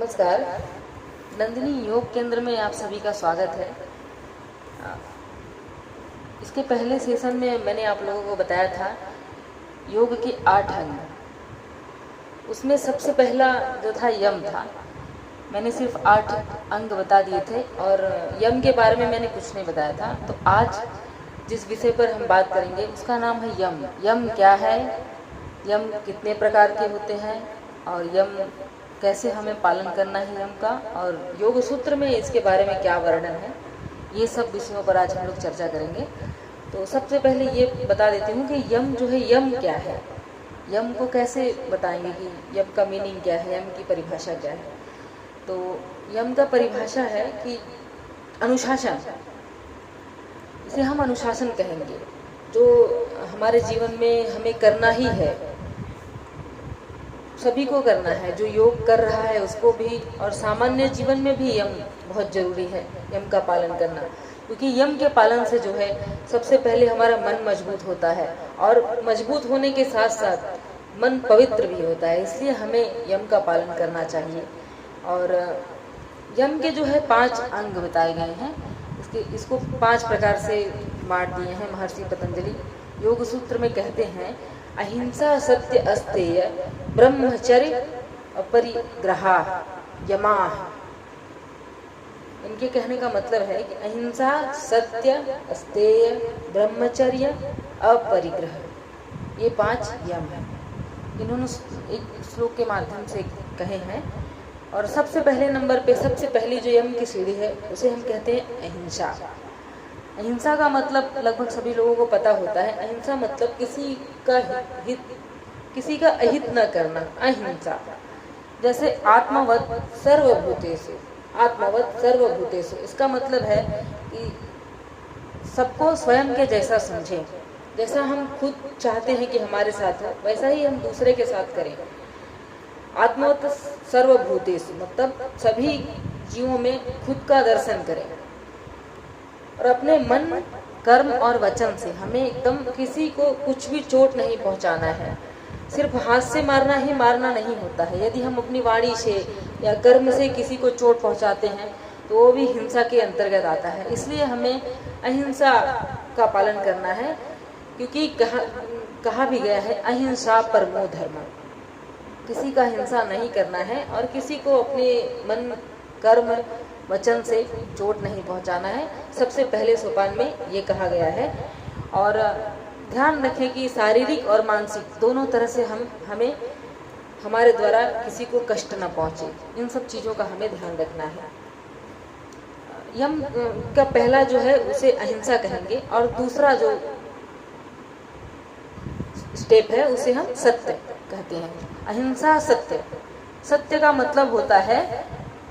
नमस्कार। नंदिनी योग केंद्र में आप सभी का स्वागत है। इसके पहले सेशन में मैंने आप लोगों को बताया था योग के 8 अंग। उसमें सबसे पहला जो था यम था। मैंने सिर्फ 8 अंग बता दिए थे और यम के बारे में मैंने कुछ नहीं बताया था। तो आज जिस विषय पर हम बात करेंगे उसका नाम है यम। यम क्या है, यम कितने प्रकार के होते हैं और यम कैसे हमें पालन करना है यम का, और योग सूत्र में इसके बारे में क्या वर्णन है, ये सब विषयों पर आज हम लोग चर्चा करेंगे। तो सबसे पहले ये बता देती हूँ कि यम जो है, यम क्या है, यम को कैसे बताएंगे कि यम का मीनिंग क्या है, यम की परिभाषा क्या है। तो यम का परिभाषा है कि अनुशासन, इसे हम अनुशासन कहेंगे, जो हमारे जीवन में हमें करना ही है, सभी को करना है। जो योग कर रहा है उसको भी, और सामान्य जीवन में भी यम बहुत जरूरी है, यम का पालन करना। क्योंकि यम के पालन से जो है सबसे पहले हमारा मन मजबूत होता है, और मजबूत होने के साथ साथ मन पवित्र भी होता है। इसलिए हमें यम का पालन करना चाहिए। और यम के जो है 5 अंग बताए गए हैं। इसको 5 प्रकार से बांट दिए हैं महर्षि पतंजलि। योग सूत्र में कहते हैं अहिंसा, सत्य, अस्तेय, ब्रह्मचर्य, अपरिग्रहा, यमा। इनके कहने का मतलब है कि अहिंसा, सत्य, अस्तेय, ब्रह्मचर्य, अपरिग्रह, ये 5 यम हैं। इन्होंने एक श्लोक के माध्यम से कहे हैं। और सबसे पहले नंबर पे, सबसे पहली जो यम की सीढ़ी है उसे हम कहते हैं अहिंसा। अहिंसा का मतलब लगभग सभी लोगों को पता होता है। अहिंसा मतलब किसी का हित, किसी का अहित न करना, अहिंसा। जैसे आत्मवत् सर्वभूतेषु, आत्मवत् सर्वभूतेषु, इसका मतलब है कि सबको स्वयं के जैसा समझें। जैसा हम खुद चाहते हैं कि हमारे साथ हो, वैसा ही हम दूसरे के साथ करें। आत्मवत् सर्वभूतेषु मतलब सभी जीवों में खुद का दर्शन करें, और अपने मन, कर्म और वचन से हमें एकदम किसी को कुछ भी चोट नहीं पहुंचाना है। सिर्फ हाथ से मारना ही मारना नहीं होता है। यदि हम अपनी वाणी से या कर्म से किसी को चोट पहुंचाते हैं तो वो भी हिंसा के अंतर्गत आता है। इसलिए हमें अहिंसा का पालन करना है, क्योंकि कहा भी गया है अहिंसा परमो धर्म। किसी का हिंसा नहीं करना है और किसी को अपने मन, कर्म, वचन से चोट नहीं पहुंचाना है। सबसे पहले सोपान में ये कहा गया है। और ध्यान रखें कि शारीरिक और मानसिक दोनों तरह से हमें हमारे द्वारा किसी को कष्ट न पहुंचे, इन सब चीज़ों का हमें ध्यान रखना है। यम का पहला जो है उसे अहिंसा कहेंगे, और दूसरा जो स्टेप है उसे हम सत्य कहते हैं। अहिंसा, सत्य। सत्य का मतलब होता है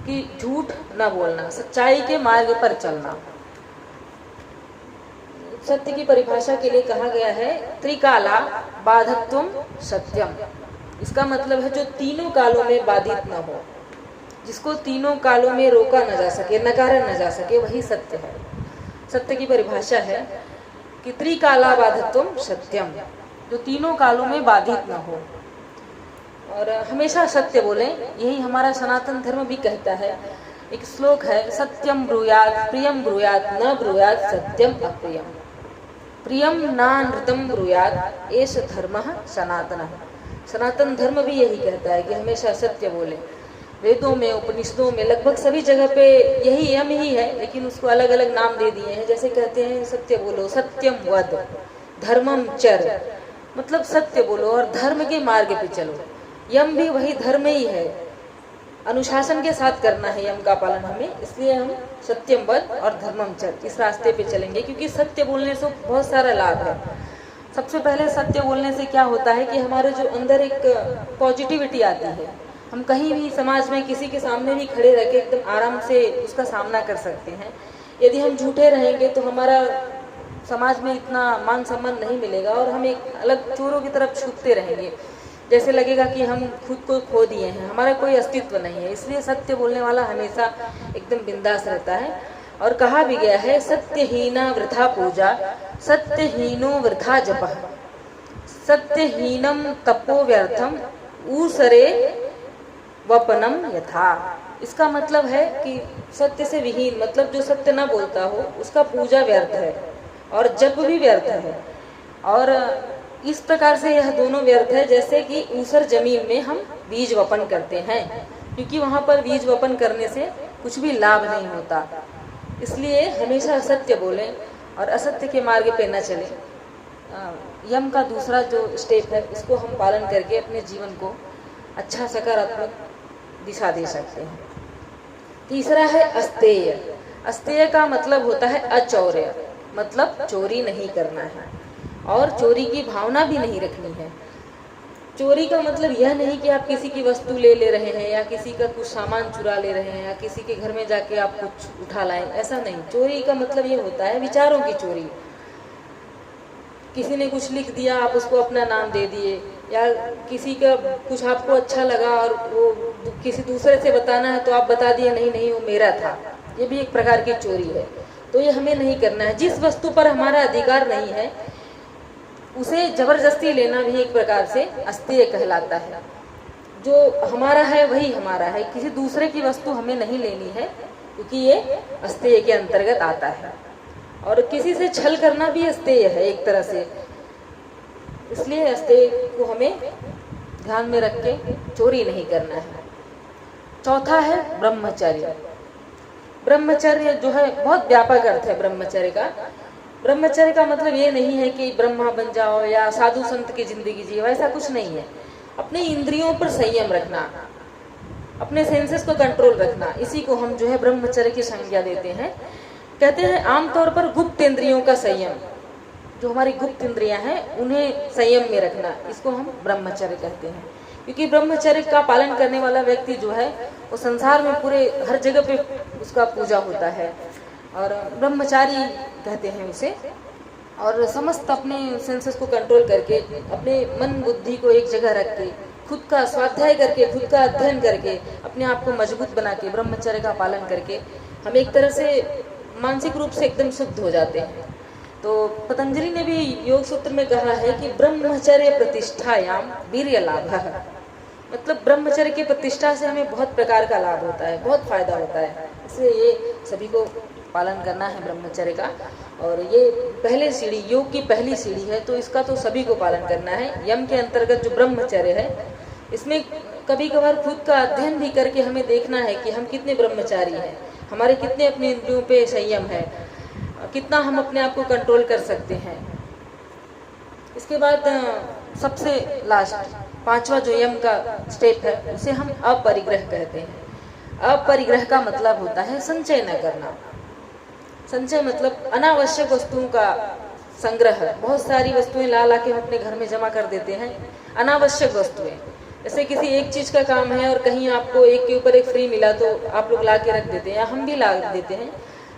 कि झूठ न बोलना, सच्चाई के मार्ग पर चलना। सत्य की परिभाषा के लिए कहा गया है त्रिकाला बाधत्वम सत्यम। इसका मतलब है जो तीनों कालों में बाधित न हो, जिसको तीनों कालों में रोका न जा सके, नकारा न जा सके, वही सत्य है। सत्य की परिभाषा है कि त्रिकाला बाधत्वम सत्यम, जो तीनों कालों में बाधित न हो और हमेशा सत्य बोलें। यही हमारा सनातन धर्म भी कहता है। एक श्लोक है, सत्यम ब्रूयात् प्रियम ब्रूयात् न ब्रूयात् सत्यम अप्रियम, प्रियम नानृतम ब्रूयात् एष धर्मः सनातनः। सनातन धर्म भी यही कहता है कि हमेशा सत्य बोले। वेदों में, उपनिषदों में, लगभग सभी जगह पे यही यम ही है, लेकिन उसको अलग अलग नाम दे दिए हैं। जैसे कहते हैं सत्य बोलो, सत्यम वद, धर्मम चर, मतलब सत्य बोलो और धर्म के मार्ग पे चलो। यम भी वही धर्म ही है, अनुशासन के साथ करना है यम का पालन हमें। इसलिए हम सत्यम वद और धर्मम चर इस रास्ते पे चलेंगे, क्योंकि सत्य बोलने से बहुत सारा लाभ है। सबसे पहले सत्य बोलने से क्या होता है कि हमारे जो अंदर एक पॉजिटिविटी आती है। हम कहीं भी समाज में किसी के सामने भी खड़े रह के एकदम आराम से उसका सामना कर सकते हैं। यदि हम झूठे रहेंगे तो हमारा समाज में इतना मान सम्मान नहीं मिलेगा और हम एक अलग चोरों की तरफ छुपते रहेंगे। जैसे लगेगा कि हम खुद को खो दिए हैं, हमारा कोई अस्तित्व नहीं है। इसलिए सत्य बोलने वाला हमेशा एकदम बिंदास रहता है। और कहा भी गया है सत्यहीना वृथा पूजा, सत्यहीनो वृथा जपः, सत्यहीनम तपो व्यर्थम ऊसरे वपनम यथा। इसका मतलब है कि सत्य से विहीन, मतलब जो सत्य न बोलता हो उसका पूजा व्यर्थ है और जप भी व्यर्थ है। और इस प्रकार से यह दोनों व्यर्थ है जैसे कि ऊसर जमीन में हम बीज वपन करते हैं, क्योंकि वहां पर बीज वपन करने से कुछ भी लाभ नहीं होता। इसलिए हमेशा असत्य बोलें और असत्य के मार्ग पे न चलें। यम का दूसरा जो स्टेप है इसको हम पालन करके अपने जीवन को अच्छा सकारात्मक दिशा दे सकते हैं। तीसरा है अस्तेय। अस्तेय का मतलब होता है अचौर्य, मतलब चोरी नहीं करना है और चोरी की भावना भी नहीं रखनी है। चोरी का मतलब यह नहीं कि आप किसी की वस्तु ले रहे हैं या किसी का कुछ सामान चुरा ले रहे हैं या किसी के घर में जाके आप कुछ उठा लाएं, ऐसा नहीं। चोरी का मतलब ये होता है विचारों की चोरी। किसी ने कुछ लिख दिया, आप उसको अपना नाम दे दिए, या किसी का कुछ आपको अच्छा लगा और वो किसी दूसरे से बताना है तो आप बता दिए नहीं नहीं वो मेरा था, ये भी एक प्रकार की चोरी है। तो ये हमें नहीं करना है। जिस वस्तु पर हमारा अधिकार नहीं है उसे जबरदस्ती लेना भी एक प्रकार से अस्तेय कहलाता है। जो हमारा है वही हमारा है, किसी दूसरे की वस्तु हमें नहीं लेनी है, क्योंकि ये अस्तेय के अंतर्गत आता है। और किसी से छल करना भी अस्तेय है एक तरह से, इसलिए अस्तेय को हमें ध्यान में रख के चोरी नहीं करना है। चौथा है ब्रह्मचर्य। ब्रह्मचर्य जो है बहुत व्यापक अर्थ है ब्रह्मचर्य का। ब्रह्मचर्य का मतलब ये नहीं है कि ब्रह्मा बन जाओ या साधु संत की जिंदगी जियो, ऐसा कुछ नहीं है। अपने इंद्रियों पर संयम रखना, अपने सेंसेस को कंट्रोल रखना, इसी को हम जो है ब्रह्मचर्य की संज्ञा देते हैं। कहते हैं आमतौर पर गुप्त इंद्रियों का संयम, जो हमारी गुप्त इंद्रियां हैं उन्हें संयम में रखना, इसको हम ब्रह्मचर्य कहते हैं। क्योंकि ब्रह्मचर्य का पालन करने वाला व्यक्ति जो है वो संसार में पूरे हर जगह पे उसका पूजा होता है और ब्रह्मचारी कहते हैं उसे। और समस्त अपने सेंसेस को कंट्रोल करके, अपने मन बुद्धि को एक जगह रख के, खुद का स्वाध्याय करके, खुद का अध्ययन करके, अपने आप को मजबूत बना के, ब्रह्मचर्य का पालन करके हम एक तरह से मानसिक रूप से एकदम शुद्ध हो जाते हैं। तो पतंजलि ने भी योग सूत्र में कहा है कि ब्रह्मचर्य प्रतिष्ठायाम वीर्य लाभ, मतलब ब्रह्मचर्य की प्रतिष्ठा से हमें बहुत प्रकार का लाभ होता है, बहुत फायदा होता है। इसलिए ये सभी को पालन करना है ब्रह्मचर्य का। और ये पहले सीढ़ी, योग की पहली सीढ़ी है, तो इसका तो सभी को पालन करना है। यम के अंतर्गत जो ब्रह्मचर्य है इसमें कभी कभार खुद का अध्ययन भी करके हमें देखना है कि हम कितने ब्रह्मचारी हैं, हमारे कितने अपने इंद्रियों पे संयम है, कितना हम अपने आप को कंट्रोल कर सकते हैं। इसके बाद सबसे लास्ट पांचवा जो यम का स्टेप है उसे हम अपरिग्रह कहते हैं। अपरिग्रह का मतलब होता है संचय न करना। संचय मतलब अनावश्यक वस्तुओं का संग्रह। बहुत सारी वस्तुएं ला के हम अपने घर में जमा कर देते हैं, अनावश्यक वस्तुएं। जैसे किसी एक चीज का काम है और कहीं आपको एक के ऊपर एक फ्री मिला तो आप लोग ला के रख देते हैं, या हम भी ला देते हैं,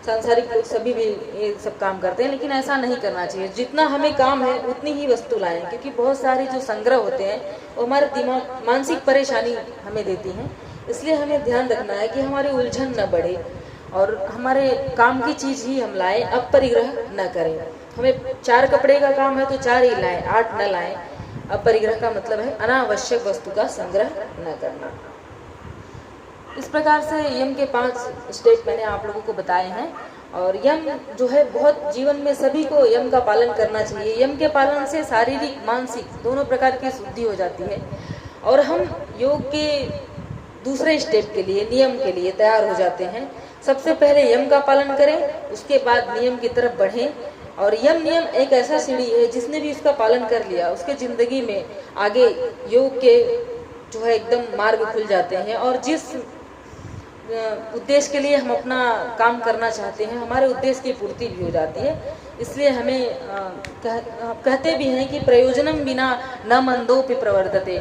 सांसारिक लोग सभी भी ये सब काम करते हैं। लेकिन ऐसा नहीं करना चाहिए। जितना हमें काम है उतनी ही वस्तु लाएं, क्योंकि बहुत सारे जो संग्रह होते हैं वो हमारे दिमाग मानसिक परेशानी हमें देती हैं। इसलिए हमें ध्यान रखना है कि हमारी उलझन न बढ़े और हमारे काम की चीज ही हम लाएं, अपरिग्रह न करें। हमें 4 कपड़े का काम है तो 4 ही लाएं, 8 न लाएं। अपरिग्रह का मतलब है अनावश्यक वस्तु का संग्रह न करना। इस प्रकार से यम के 5 स्टेप मैंने आप लोगों को बताए हैं। और यम जो है बहुत जीवन में सभी को यम का पालन करना चाहिए। यम के पालन से शारीरिक मानसिक दोनों प्रकार की शुद्धि हो जाती है और हम योग के दूसरे स्टेप के लिए, नियम के लिए तैयार हो जाते हैं। सबसे पहले यम का पालन करें, उसके बाद नियम की तरफ बढ़ें। और यम नियम एक ऐसा सीढ़ी है जिसने भी इसका पालन कर लिया उसके जिंदगी में आगे योग के जो है एकदम मार्ग खुल जाते हैं। और जिस उद्देश्य के लिए हम अपना काम करना चाहते हैं हमारे उद्देश्य की पूर्ति भी हो जाती है। इसलिए हमें कहते भी हैं कि प्रयोजनम बिना न मंदोपि प्रवर्तते।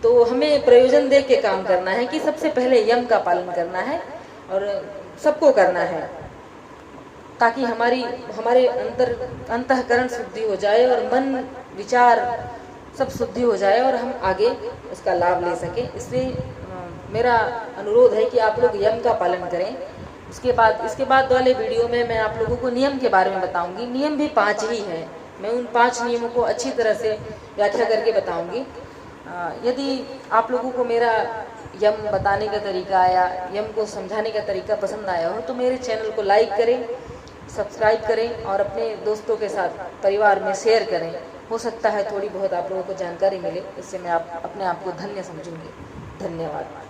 तो हमें प्रयोजन देख के काम करना है कि सबसे पहले यम का पालन करना है और सबको करना है, ताकि हमारे अंतःकरण शुद्धि हो जाए और मन विचार सब शुद्धि हो जाए और हम आगे उसका लाभ ले सकें। इसलिए मेरा अनुरोध है कि आप लोग यम का पालन करें। इसके बाद वाले वीडियो में मैं आप लोगों को नियम के बारे में बताऊंगी। नियम भी 5 ही हैं, मैं उन 5 नियमों को अच्छी तरह से व्याख्या करके बताऊंगी। यदि आप लोगों को मेरा यम बताने का तरीका या यम को समझाने का तरीका पसंद आया हो तो मेरे चैनल को लाइक करें, सब्सक्राइब करें और अपने दोस्तों के साथ परिवार में शेयर करें। हो सकता है थोड़ी बहुत आप लोगों को जानकारी मिले, इससे मैं अपने आप को धन्य समझूंगी। धन्यवाद।